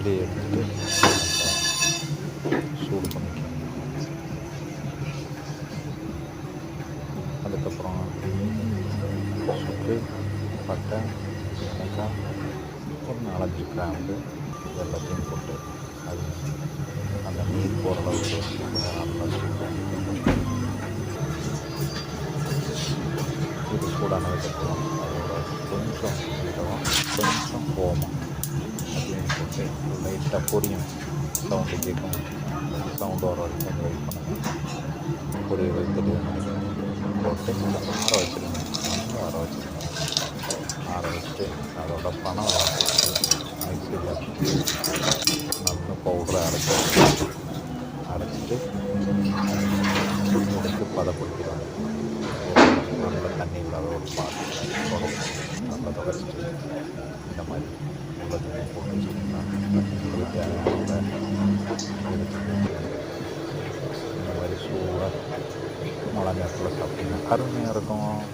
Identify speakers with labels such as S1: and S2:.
S1: அப்படியே எடுத்துட்டு சூடு பண்ணிக்கணும். அதுக்கப்புறம் சுக்கு, பட்டை, ஏலக்காய், ஒரு 4-5 கிராம்பு எல்லாத்தையும் போட்டு அது அந்த நீர் போகிற அளவுக்கு கொஞ்சம் நல்லா சூடாக இது சூடானதுக்கப்புறம் அதோட கொஞ்சம் சீரகம், கொஞ்சம் ஓமம் அதையும் போட்டு லைட்டாக பொரியும் சவுண்டு கேட்கும். சவுண்டு வர வரைக்கும் வெயிட் பண்ணுங்கள். பொரிய வைத்துட்டு போட்டு ஆற வச்சுருங்க. நல்லா ஆற வச்சுருங்க. ஆற வச்சுட்டு அதோட பனை மிக்சியில் நல்ல பவுடரை அரைச்சிட்டு எடுத்து பதப்படுத்திடுவாங்க. நல்ல தண்ணி இல்லாத ஒரு பாத்திரம் நல்லா தொடச்சிட்டு இந்த மாதிரி உள்ளதையும் போட்டு வச்சுக்கிட்டா உங்களுக்கு தேவையான எடுத்து இந்த மாதிரி சூடாக மழை நேரத்தில் சாப்பிட்டிங்கன்னா அருமையாக இருக்கும்.